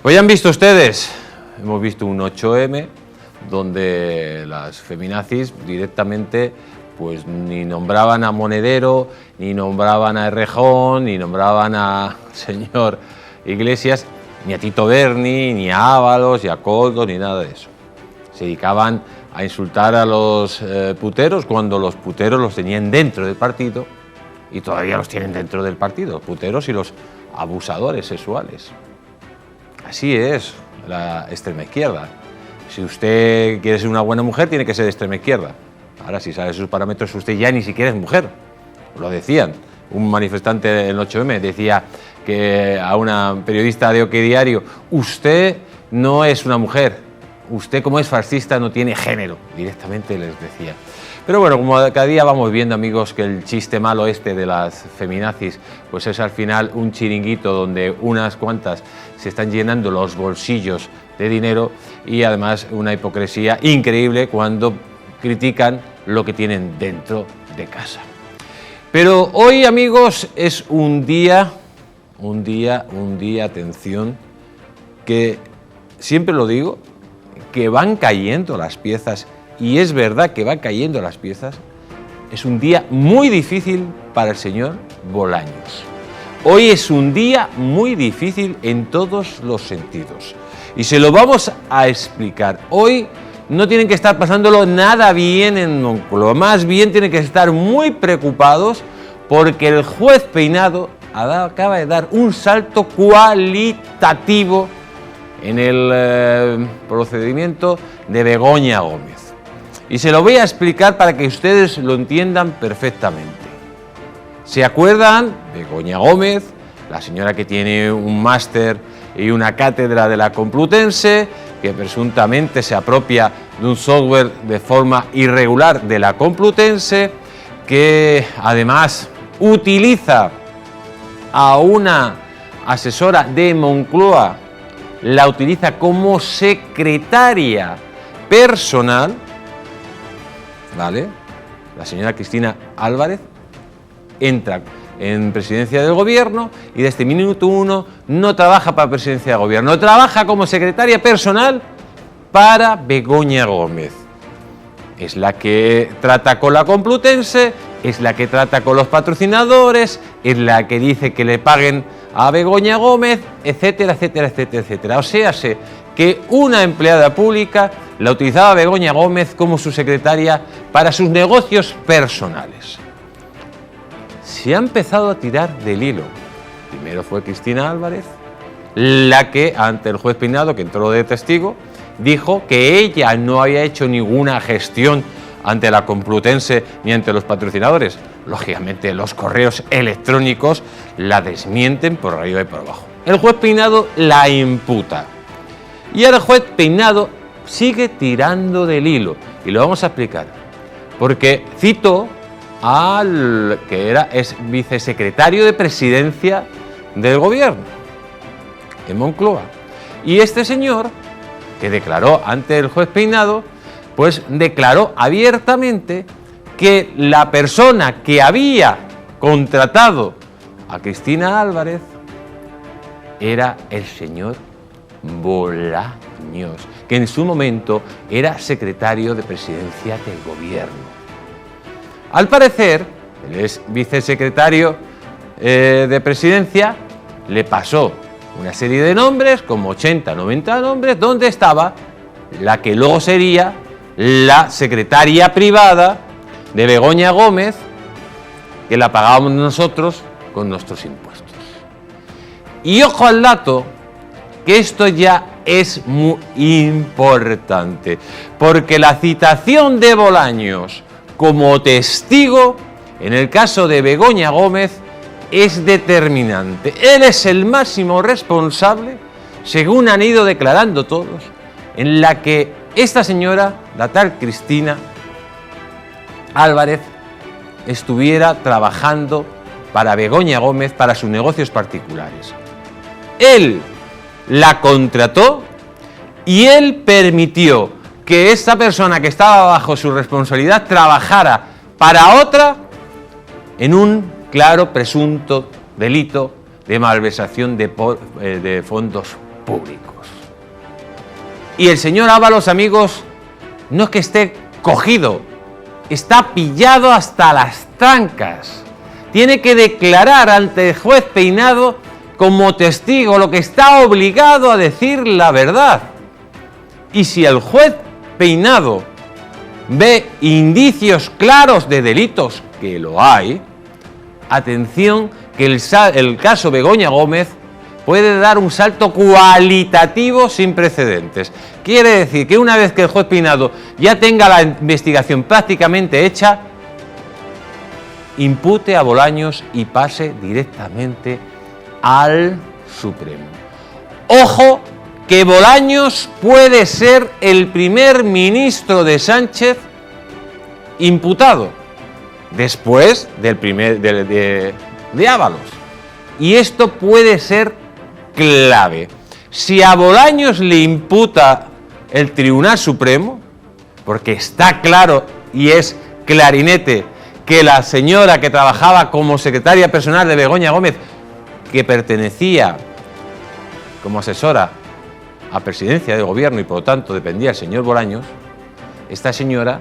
Pues ya han visto ustedes, hemos visto un 8M donde las feminazis directamente pues ni nombraban a Monedero, ni nombraban a Errejón, ni nombraban a señor Iglesias, ni a Tito Berni, ni a Ábalos, ni a Koldo, ni nada de eso. Se dedicaban a insultar a los puteros cuando los puteros los tenían dentro del partido y todavía los tienen dentro del partido, los puteros y los abusadores sexuales. Así es la extrema izquierda. Si usted quiere ser una buena mujer, tiene que ser de extrema izquierda. Ahora, si sabe sus parámetros, usted ya ni siquiera es mujer. Lo decían. Un manifestante del 8M decía que a una periodista de OK Diario, usted no es una mujer, usted como es fascista no tiene género, directamente les decía. Pero bueno, como cada día vamos viendo, amigos, que el chiste malo este de las feminazis, pues es al final un chiringuito donde unas cuantas se están llenando los bolsillos de dinero y además una hipocresía increíble cuando critican lo que tienen dentro de casa. Pero hoy, amigos, es un día, atención, que siempre lo digo, que van cayendo las piezas, y es verdad que van cayendo las piezas. Es un día muy difícil para el señor Bolaños. Hoy es un día muy difícil en todos los sentidos, y se lo vamos a explicar. Hoy no tienen que estar pasándolo nada bien en Moncloa, más bien tienen que estar muy preocupados porque el juez Peinado acaba de dar un salto cualitativo en el procedimiento de Begoña Gómez. Y se lo voy a explicar para que ustedes lo entiendan perfectamente. ¿Se acuerdan? Begoña Gómez, la señora que tiene un máster y una cátedra de la Complutense, que presuntamente se apropia de un software de forma irregular de la Complutense, que además utiliza a una asesora de Moncloa, la utiliza como secretaria personal, ¿vale? La señora Cristina Álvarez entra en presidencia del gobierno y desde minuto uno no trabaja para presidencia del gobierno, trabaja como secretaria personal para Begoña Gómez. Es la que trata con la Complutense, es la que trata con los patrocinadores, es la que dice que le paguen a Begoña Gómez, etcétera, etcétera, etcétera, etcétera. O sea, que una empleada pública la utilizaba Begoña Gómez como su secretaria para sus negocios personales. Se ha empezado a tirar del hilo. Primero fue Cristina Álvarez, la que ante el juez Peinado, que entró de testigo, dijo que ella no había hecho ninguna gestión ante la Complutense ni ante los patrocinadores. Lógicamente, los correos electrónicos la desmienten por arriba y por abajo. El juez Peinado la imputa. Y ahora el juez Peinado sigue tirando del hilo. Y lo vamos a explicar. Porque cito al que es vicesecretario de presidencia del gobierno en Moncloa. Y este señor, que declaró ante el juez Peinado, pues declaró abiertamente que la persona que había contratado a Cristina Álvarez era el señor Bolaños, que en su momento era secretario de presidencia del gobierno. Al parecer, el ex vicesecretario de presidencia le pasó una serie de nombres, como 80, 90 nombres, donde estaba la que luego sería la secretaria privada de Begoña Gómez, que la pagábamos nosotros con nuestros impuestos. Y ojo al dato, que esto ya es muy importante, porque la citación de Bolaños como testigo en el caso de Begoña Gómez es determinante. Él es el máximo responsable, según han ido declarando todos, en la que esta señora, la tal Cristina Álvarez, estuviera trabajando para Begoña Gómez, para sus negocios particulares. Él la contrató y él permitió que esta persona que estaba bajo su responsabilidad trabajara para otra en un claro presunto delito de malversación de fondos públicos. Y el señor Ábalos, amigos, no es que esté cogido, está pillado hasta las trancas. Tiene que declarar ante el juez Peinado como testigo, lo que está obligado a decir la verdad. Y si el juez Peinado ve indicios claros de delitos, que lo hay, atención, que el caso Begoña Gómez puede dar un salto cualitativo sin precedentes. Quiere decir que una vez que el juez Peinado ya tenga la investigación prácticamente hecha, impute a Bolaños y pase directamente al Supremo. Ojo, que Bolaños puede ser el primer ministro de Sánchez imputado después de Ábalos. Y esto puede ser clave. Si a Bolaños le imputa el Tribunal Supremo, porque está claro y es clarinete que la señora que trabajaba como secretaria personal de Begoña Gómez, que pertenecía como asesora a presidencia de gobierno y por lo tanto dependía del señor Bolaños, esta señora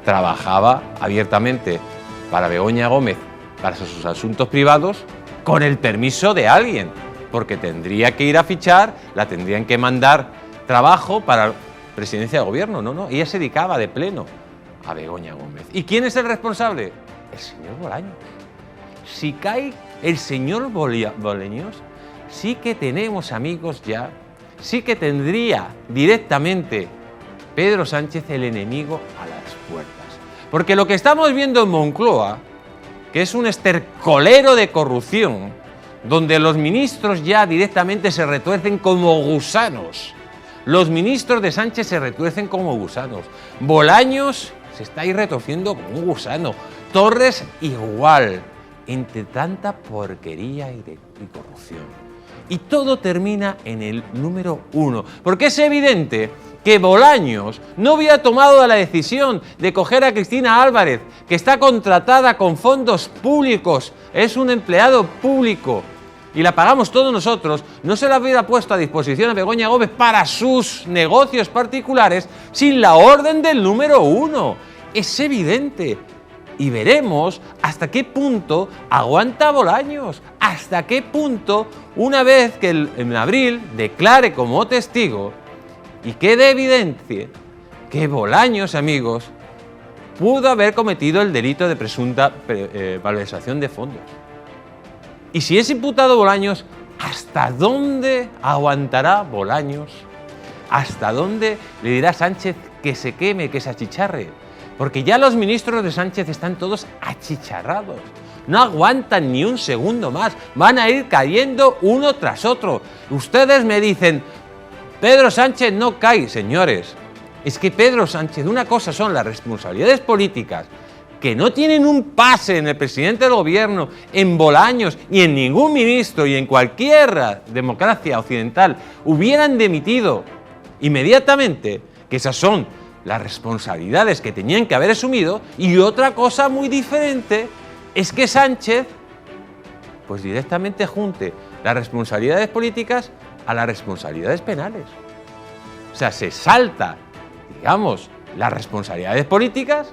trabajaba abiertamente para Begoña Gómez, para sus asuntos privados, con el permiso de alguien, porque tendría que ir a fichar, la tendrían que mandar trabajo para presidencia de gobierno. No, ella se dedicaba de pleno a Begoña Gómez. ¿Y quién es el responsable? El señor Bolaños. Si cae el señor Bolaños, sí que tenemos, amigos, ya, sí que tendría directamente Pedro Sánchez el enemigo a las puertas. Porque lo que estamos viendo en Moncloa, que es un estercolero de corrupción, donde los ministros ya directamente se retuercen como gusanos. Los ministros de Sánchez se retuercen como gusanos. Bolaños se está ahí retorciendo como un gusano. Torres igual, entre tanta porquería y corrupción. Y todo termina en el número 1, porque es evidente que Bolaños no había tomado la decisión de coger a Cristina Álvarez, que está contratada con fondos públicos, es un empleado público, y la pagamos todos nosotros, no se la hubiera puesto a disposición a Begoña Gómez para sus negocios particulares sin la orden del número 1. Es evidente. Y veremos hasta qué punto aguanta Bolaños, hasta qué punto, una vez que en abril declare como testigo y quede evidencia que Bolaños, amigos, pudo haber cometido el delito de presunta malversación de fondos. Y si es imputado Bolaños, ¿hasta dónde aguantará Bolaños? ¿Hasta dónde le dirá Sánchez que se queme, que se achicharre? Porque ya los ministros de Sánchez están todos achicharrados. No aguantan ni un segundo más. Van a ir cayendo uno tras otro. Ustedes me dicen, Pedro Sánchez no cae. Señores, es que Pedro Sánchez, una cosa son las responsabilidades políticas, que no tienen un pase en el presidente del gobierno, en Bolaños, ni en ningún ministro, y en cualquier democracia occidental, hubieran dimitido inmediatamente, que esas son las responsabilidades que tenían que haber asumido, y otra cosa muy diferente es que Sánchez pues directamente junte las responsabilidades políticas a las responsabilidades penales. O sea, se salta, digamos, las responsabilidades políticas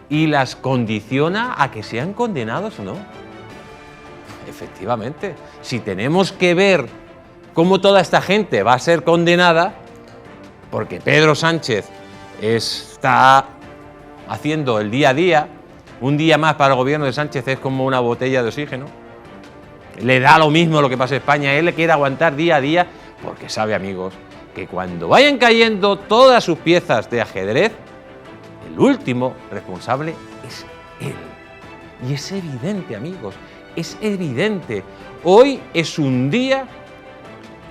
y las condiciona a que sean condenados o no. Efectivamente, si tenemos que ver cómo toda esta gente va a ser condenada, porque Pedro Sánchez está haciendo el día a día, un día más para el gobierno de Sánchez es como una botella de oxígeno, le da lo mismo lo que pasa en España, él le quiere aguantar día a día, porque sabe, amigos, que cuando vayan cayendo todas sus piezas de ajedrez, el último responsable es él. Y es evidente, amigos, es evidente. Hoy es un día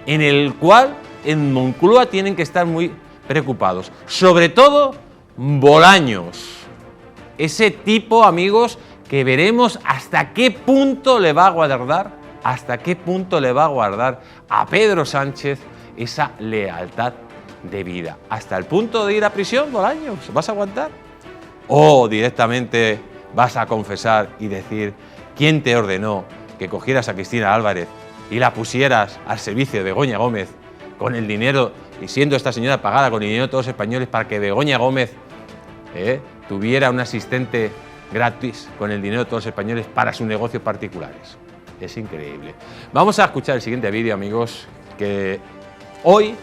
en el cual en Moncloa tienen que estar muy preocupados. Sobre todo Bolaños. Ese tipo, amigos, que veremos hasta qué punto le va a guardar, a Pedro Sánchez esa lealtad de vida. Hasta el punto de ir a prisión, Bolaños, ¿vas a aguantar? O directamente vas a confesar y decir quién te ordenó que cogieras a Cristina Álvarez y la pusieras al servicio de Begoña Gómez con el dinero, y siendo esta señora pagada con el dinero de todos los españoles para que Begoña Gómez tuviera un asistente gratis con el dinero de todos los españoles para sus negocios particulares. Es increíble. Vamos a escuchar el siguiente vídeo, amigos, que hoy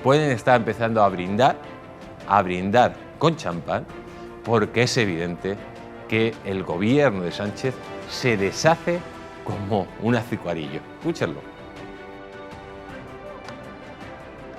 pueden estar empezando a brindar con champán, porque es evidente que el gobierno de Sánchez se deshace como un azucarillo. Escúchenlo.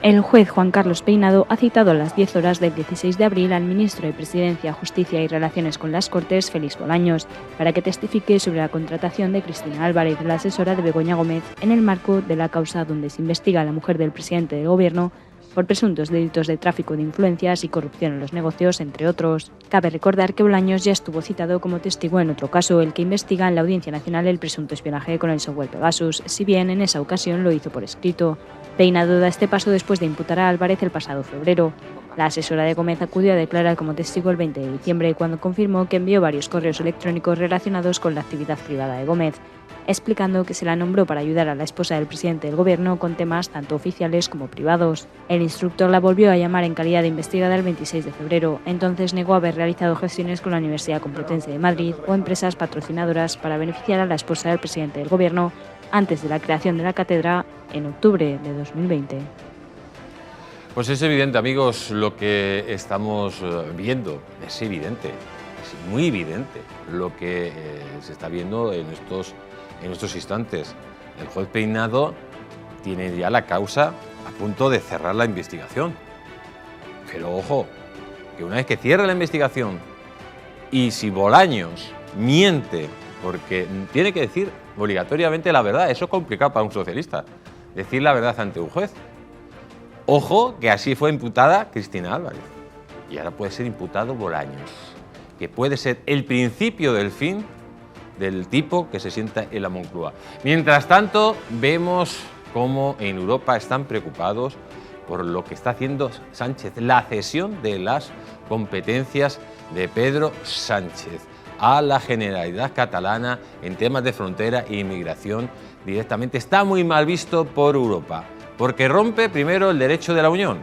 El juez Juan Carlos Peinado ha citado a las 10 horas del 16 de abril al ministro de Presidencia, Justicia y Relaciones con las Cortes, Félix Bolaños, para que testifique sobre la contratación de Cristina Álvarez, la asesora de Begoña Gómez, en el marco de la causa donde se investiga a la mujer del presidente del Gobierno por presuntos delitos de tráfico de influencias y corrupción en los negocios, entre otros. Cabe recordar que Bolaños ya estuvo citado como testigo en otro caso, el que investiga en la Audiencia Nacional el presunto espionaje con el software Pegasus, si bien en esa ocasión lo hizo por escrito. Peinado da este paso después de imputar a Álvarez el pasado febrero. La asesora de Gómez acudió a declarar como testigo el 20 de diciembre, cuando confirmó que envió varios correos electrónicos relacionados con la actividad privada de Gómez, explicando que se la nombró para ayudar a la esposa del presidente del Gobierno con temas tanto oficiales como privados. El instructor la volvió a llamar en calidad de investigada el 26 de febrero. Entonces negó haber realizado gestiones con la Universidad Complutense de Madrid o empresas patrocinadoras para beneficiar a la esposa del presidente del Gobierno antes de la creación de la cátedra en octubre de 2020. Pues es evidente, amigos, lo que estamos viendo. Es evidente, es muy evidente lo que se está viendo en estos instantes. El juez Peinado tiene ya la causa a punto de cerrar la investigación. Pero ojo, que una vez que cierre la investigación y si Bolaños miente, porque tiene que decir obligatoriamente la verdad, eso es complicado para un socialista, decir la verdad ante un juez. Ojo, que así fue imputada Cristina Álvarez y ahora puede ser imputado Bolaños, que puede ser el principio del fin del tipo que se sienta en la Moncloa. Mientras tanto, vemos cómo en Europa están preocupados por lo que está haciendo Sánchez, la cesión de las competencias de Pedro Sánchez a la Generalidad catalana en temas de frontera e inmigración directamente. Está muy mal visto por Europa, porque rompe primero el derecho de la Unión,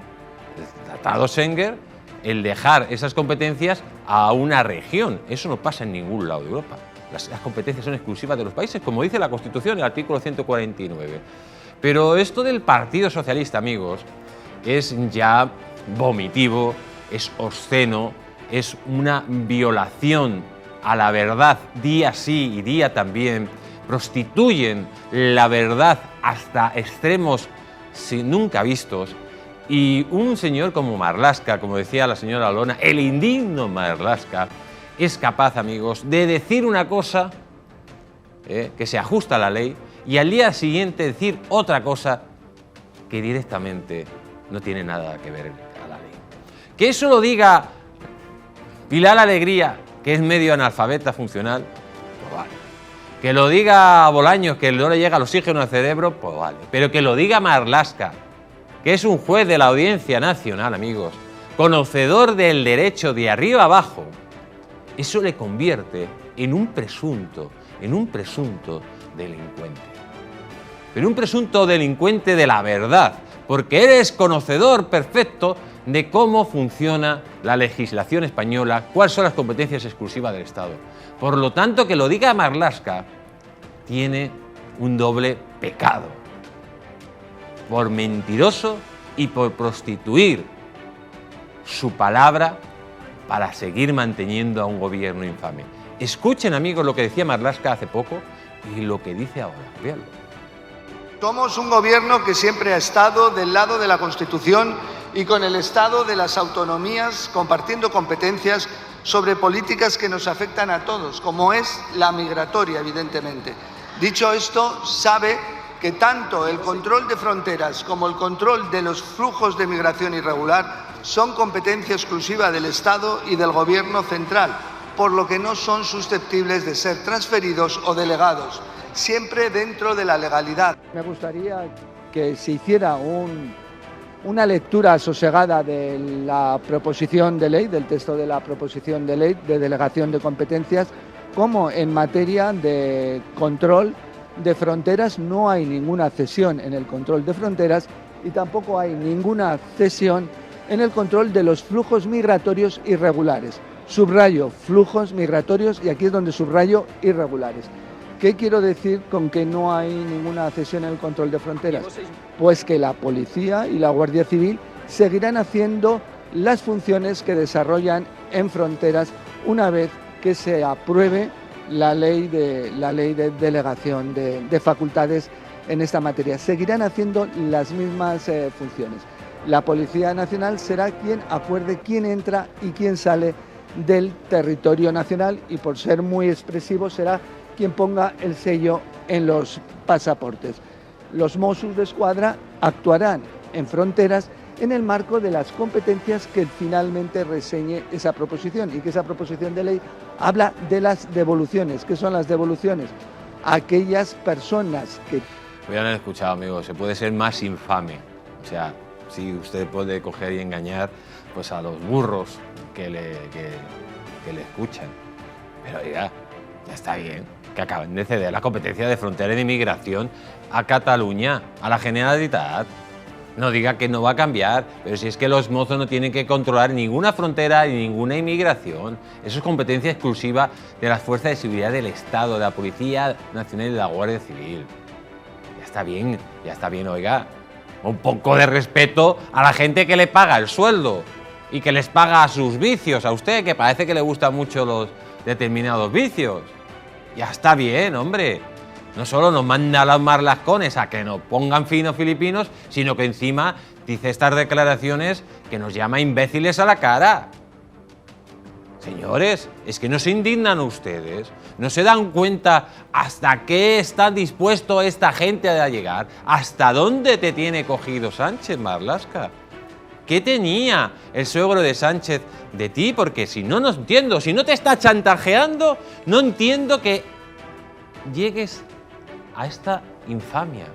el Tratado Schengen, el dejar esas competencias a una región. Eso no pasa en ningún lado de Europa. Las competencias son exclusivas de los países, como dice la Constitución, el artículo 149. Pero esto del Partido Socialista, amigos, es ya vomitivo, es obsceno, es una violación a la verdad día sí y día también. Prostituyen la verdad hasta extremos nunca vistos. Y un señor como Marlaska, como decía la señora Lona, el indigno Marlaska, es capaz, amigos, de decir una cosa que se ajusta a la ley y al día siguiente decir otra cosa que directamente no tiene nada que ver a la ley. Que eso lo diga Pilar Alegría, que es medio analfabeta funcional, pues vale. Que lo diga Bolaños, que no le llega el oxígeno al cerebro, pues vale. Pero que lo diga Marlaska, que es un juez de la Audiencia Nacional, amigos, conocedor del derecho de arriba abajo, eso le convierte en un presunto delincuente. Pero un presunto delincuente de la verdad, porque eres conocedor perfecto de cómo funciona la legislación española, cuáles son las competencias exclusivas del Estado. Por lo tanto, que lo diga Marlaska tiene un doble pecado. Por mentiroso y por prostituir su palabra para seguir manteniendo a un gobierno infame. Escuchen, amigos, lo que decía Marlaska hace poco y lo que dice ahora. Véanlo. Somos un gobierno que siempre ha estado del lado de la Constitución y con el Estado de las autonomías, compartiendo competencias sobre políticas que nos afectan a todos, como es la migratoria, evidentemente. Dicho esto, sabe que tanto el control de fronteras como el control de los flujos de migración irregular son competencia exclusiva del Estado y del Gobierno central, por lo que no son susceptibles de ser transferidos o delegados, siempre dentro de la legalidad. Me gustaría que se hiciera una lectura sosegada de la proposición de ley, del texto de la proposición de ley de delegación de competencias, como en materia de control de fronteras, no hay ninguna cesión en el control de fronteras y tampoco hay ninguna cesión en el control de los flujos migratorios irregulares. Subrayo flujos migratorios y aquí es donde subrayo irregulares. ¿Qué quiero decir con que no hay ninguna cesión en el control de fronteras? Pues que la policía y la Guardia Civil seguirán haciendo las funciones que desarrollan en fronteras una vez que se apruebe la ley de delegación de facultades en esta materia. Seguirán haciendo las mismas funciones. La Policía Nacional será quien acuerde quién entra y quién sale del territorio nacional y, por ser muy expresivo, será quien ponga el sello en los pasaportes. Los Mossos d'Esquadra actuarán en fronteras en el marco de las competencias que finalmente reseñe esa proposición, y que esa proposición de ley habla de las devoluciones. ¿Qué son las devoluciones? Aquellas personas que... Pues ya lo han escuchado, amigos, se puede ser más infame. O sea, si usted puede coger y engañar pues a los burros que le escuchan. Pero ya está bien, que acaben de ceder la competencia de frontera de inmigración a Cataluña, a la Generalitat. No diga que no va a cambiar, pero si es que los mozos no tienen que controlar ninguna frontera ni ninguna inmigración. Eso es competencia exclusiva de las fuerzas de seguridad del Estado, de la Policía Nacional y de la Guardia Civil. Ya está bien, oiga. Un poco de respeto a la gente que le paga el sueldo y que les paga sus vicios. A usted, que parece que le gustan mucho los determinados vicios. Ya está bien, hombre. No solo nos manda a los marlascones a que nos pongan finos filipinos, sino que encima dice estas declaraciones que nos llama imbéciles a la cara. Señores, es que no se indignan ustedes, no se dan cuenta hasta qué está dispuesto esta gente a llegar, hasta dónde te tiene cogido Sánchez, Marlaska. ¿Qué tenía el suegro de Sánchez de ti? Porque si no entiendo, si no te está chantajeando, no entiendo que llegues a esta infamia,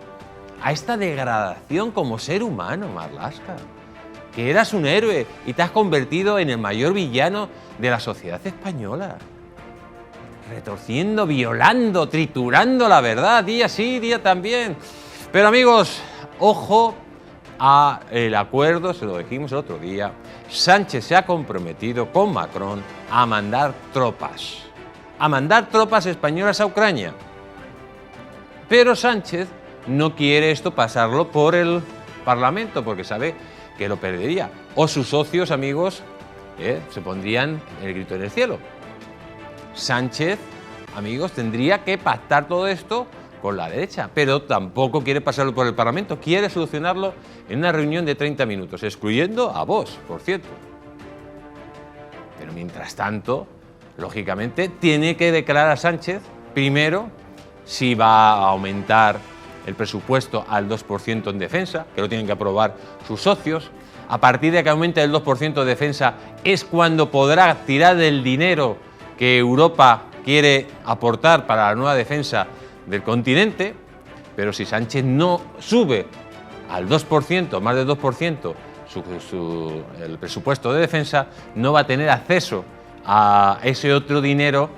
a esta degradación como ser humano, Marlaska. Que eras un héroe y te has convertido en el mayor villano de la sociedad española. Retorciendo, violando, triturando la verdad, día sí, día también. Pero amigos, ojo al acuerdo, se lo dijimos el otro día. Sánchez se ha comprometido con Macron a mandar tropas españolas a Ucrania. Pero Sánchez no quiere esto pasarlo por el Parlamento porque sabe que lo perdería. O sus socios, amigos, se pondrían el grito en el cielo. Sánchez, amigos, tendría que pactar todo esto con la derecha, pero tampoco quiere pasarlo por el Parlamento, quiere solucionarlo en una reunión de 30 minutos, excluyendo a Vox, por cierto. Pero mientras tanto, lógicamente, tiene que declarar a Sánchez, primero, si va a aumentar el presupuesto al 2% en defensa, que lo tienen que aprobar sus socios. A partir de que aumente el 2% de defensa es cuando podrá tirar del dinero que Europa quiere aportar para la nueva defensa del continente. Pero si Sánchez no sube al 2%, más del 2%, el presupuesto de defensa, no va a tener acceso a ese otro dinero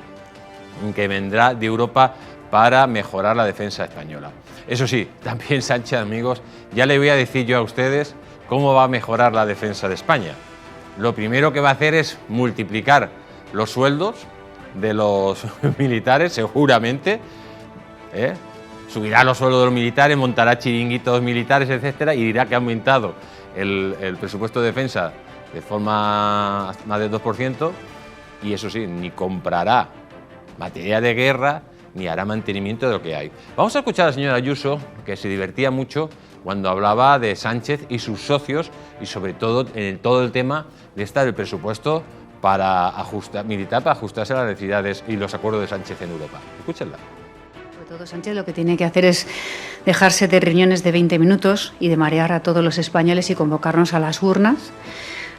que vendrá de Europa para mejorar la defensa española. Eso sí, también Sánchez, amigos, ya le voy a decir yo a ustedes cómo va a mejorar la defensa de España. Lo primero que va a hacer es multiplicar los sueldos de los militares, seguramente. Subirá los sueldos de los militares, montará chiringuitos militares, etcétera, y dirá que ha aumentado el presupuesto de defensa de forma más del 2%, y eso sí, ni comprará material de guerra, ni hará mantenimiento de lo que hay. Vamos a escuchar a la señora Ayuso, que se divertía mucho cuando hablaba de Sánchez y sus socios, y sobre todo en todo el tema de del presupuesto militar para ajustarse a las necesidades y los acuerdos de Sánchez en Europa. Escúchenla. Sobre todo Sánchez lo que tiene que hacer es dejarse de reuniones de 20 minutos y de marear a todos los españoles y convocarnos a las urnas.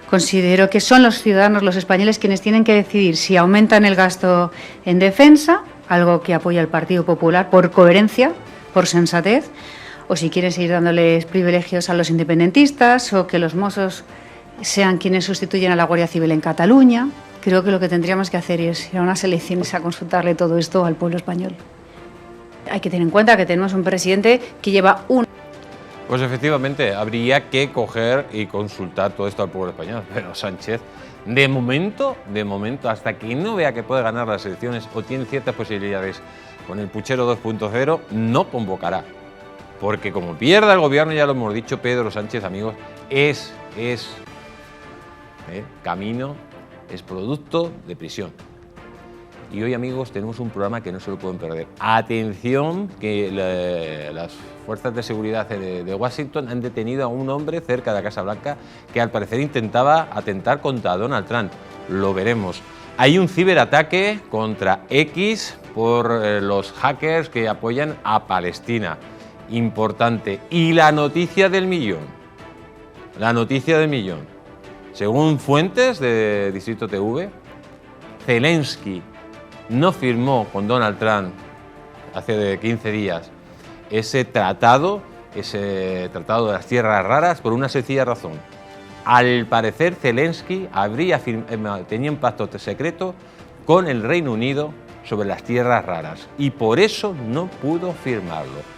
Considero que son los ciudadanos, los españoles, quienes tienen que decidir si aumentan el gasto en defensa, algo que apoya el Partido Popular por coherencia, por sensatez, o si quieren seguir dándoles privilegios a los independentistas, o que los Mossos sean quienes sustituyen a la Guardia Civil en Cataluña. Creo que lo que tendríamos que hacer es ir a unas elecciones a consultarle todo esto al pueblo español. Hay que tener en cuenta que tenemos un presidente que lleva Pues efectivamente, habría que coger y consultar todo esto al pueblo español, pero Sánchez, de momento, hasta que no vea que puede ganar las elecciones o tiene ciertas posibilidades con el puchero 2.0, no convocará. Porque como pierda el gobierno, ya lo hemos dicho, Pedro Sánchez, amigos, es camino, es producto de prisión. Y hoy, amigos, tenemos un programa que no se lo pueden perder. Atención, que las fuerzas de seguridad de Washington han detenido a un hombre cerca de la Casa Blanca que al parecer intentaba atentar contra Donald Trump. Lo veremos. Hay un ciberataque contra X por los hackers que apoyan a Palestina. Importante. Y la noticia del millón. La noticia del millón. Según fuentes de Distrito TV, Zelensky no firmó con Donald Trump hace 15 días ese tratado de las tierras raras por una sencilla razón. Al parecer Zelensky tenía un pacto secreto con el Reino Unido sobre las tierras raras y por eso no pudo firmarlo.